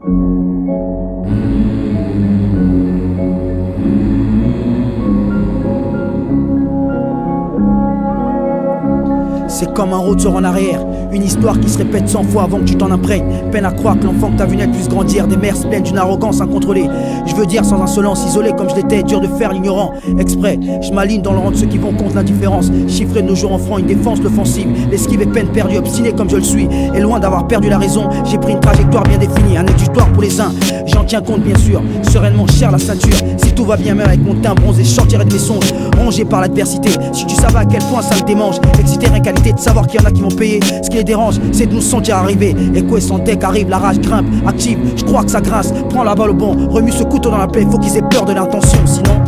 C'est comme un retour en arrière, une histoire qui se répète 100 fois avant que tu t'en imprègnes. Peine à croire que l'enfant que t'as vu naître puisse grandir. Des mères se plaignent d'une arrogance incontrôlée. Je veux dire sans insolence, isolé comme je l'étais, dur de faire l'ignorant. Exprès, je m'aligne dans le rang de ceux qui vont contre l'indifférence. Chiffré de nos jours en francs, une défense, l'offensive. L'esquive est peine perdue, obstiné comme je le suis. Et loin d'avoir perdu la raison, j'ai pris une trajectoire bien définie. Un exutoire pour les uns, j'en tiens compte bien sûr. Sereinement cher la ceinture, si tout va bien même avec mon teint bronzé, je sortirai de mes songes. Rongé par l'adversité, si tu savais à quel point ça me démange. Excité, rien qualité de savoir qu'il y en a qui m'ont payé. Ce qui les dérange, c'est de nous sentir arriver. Écho sans deck arrive, la rage grimpe, active. Je crois que ça grince, prends la balle au bon. Remue ce couteau dans la plaie, faut qu'ils aient peur de l'intention, sinon.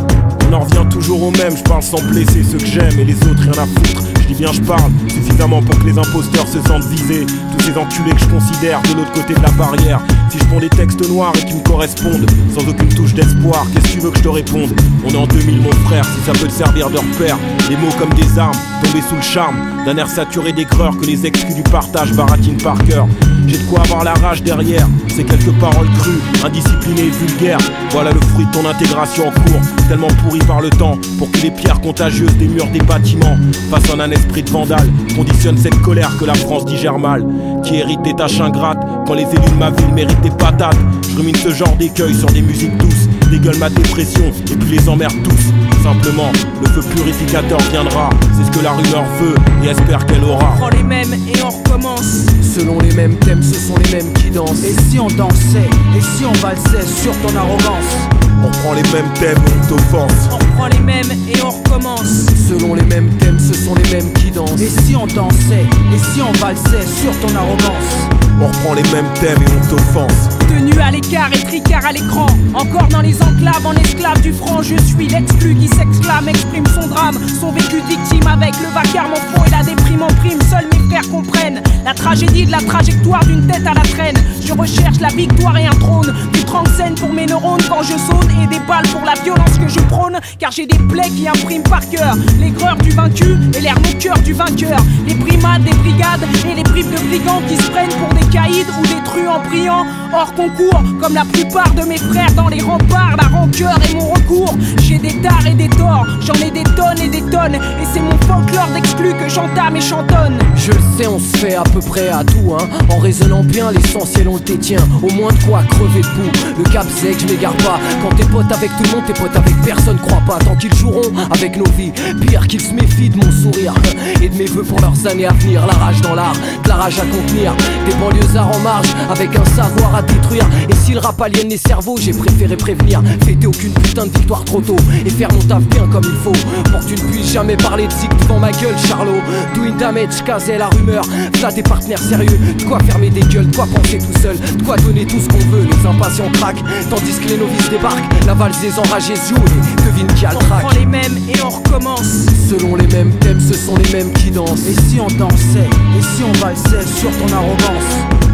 On en revient toujours au même, je parle sans blesser ceux que j'aime et les autres rien à foutre. Je dis bien je parle, suffisamment pour que les imposteurs se sentent visés. Tous ces enculés que je considère de l'autre côté de la barrière. Si je prends des textes noirs et qui me correspondent, sans aucune touche d'espoir, qu'est-ce que tu veux que je te réponde? On est en 2000 mon frère, si ça peut te servir de repère. Les mots comme des armes, tombés sous le charme d'un air saturé d'aigreur que les exclus du partage baratinent par cœur. J'ai de quoi avoir la rage derrière, ces quelques paroles crues, indisciplinées et vulgaires. Voilà le fruit de ton intégration en cours, tellement pourri par le temps, pour que les pierres contagieuses des murs des bâtiments façonnent un esprit de vandale, conditionne cette colère que la France digère mal, qui hérite des tâches ingrates, quand les élus de ma ville méritent des patates. Je rumine ce genre d'écueil sur des musiques douces, dégueule ma dépression et puis les emmerde tous. Simplement, le feu purificateur viendra, c'est ce que la rumeur veut et espère qu'elle aura. On prend les mêmes et on recommence. Selon les mêmes thèmes, ce sont les mêmes qui dansent. Et si on dansait, et si on valsait sur ton arrogance? On prend les mêmes thèmes et on t'offense. On prend les mêmes et on recommence. Selon les mêmes thèmes, ce sont les mêmes qui dansent. Et si on dansait, et si on valsait sur ton arrogance? On reprend les mêmes thèmes et on t'offense. Tenu à l'écart et tricard à l'écran. Encore dans les enclaves, en esclave du franc. Je suis l'exclu qui s'exclame, exprime son drame, son vécu de victime avec le vacarme en fond et la déprime en prime. Seuls mes frères comprennent la tragédie de la trajectoire d'une tête à la traîne. Je recherche la victoire et un trône, du scène pour mes neurones quand je zone et des balles pour la violence que je prône. Car j'ai des plaies qui impriment par cœur l'aigreur du vaincu et l'air moqueur du vainqueur. Les brimades des brigades et les bribes de brigands qui se prennent pour des caïds ou des truands brillants hors concours, comme la plupart de mes frères dans les remparts. La rancœur est mon recours. J'ai des tares et des torts, j'en ai des tonnes et des tonnes, et c'est mon folklore d'exclus que j'entame et chantonne. Je le sais, on se fait à peu près à tout, hein. En raisonnant bien, l'essentiel on le détient. Au moins de quoi crever debout. Le cap c'est que je m'égare pas. Quand t'es pote avec tout le monde, t'es pote avec personne, crois pas. Tant qu'ils joueront avec nos vies, pire qu'ils se méfient de mon sourire et de mes vœux pour leurs années à venir. La rage dans l'art, de la rage à contenir. Des banlieusards en marge, avec un savoir à détruire. Et si le rap aliène les cerveaux, j'ai préféré prévenir. Fêter aucune putain de victoire trop tôt et faire mon taf bien comme il faut. Pour que tu ne puisses jamais parler de zig devant ma gueule, Charlot. Doing damage, casait la rumeur. V'là des partenaires sérieux, de quoi fermer des gueules, de quoi penser tout seul, de quoi donner tout ce qu'on veut. Les impatients craquent, tandis que les novices débarquent. La valse des enragés se joue et devine qui a le trac. On prend les mêmes et on recommence. Selon les mêmes thèmes, ce sont les mêmes qui dansent. Et si on dansait, et si on valsait sur ton arrogance?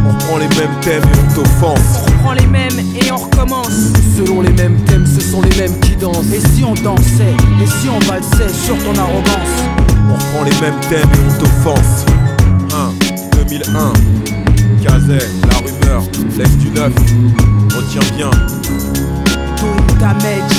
On prend les mêmes thèmes et on t'offense. On prend les mêmes et on recommence. Selon les mêmes thèmes, ce sont les mêmes qui dansent. Et si on dansait, et si on valsait sur ton arrogance? On prend les mêmes thèmes et on t'offense. 2001, Kazay, la rumeur, l'ex du 9, retiens bien. Doing damage.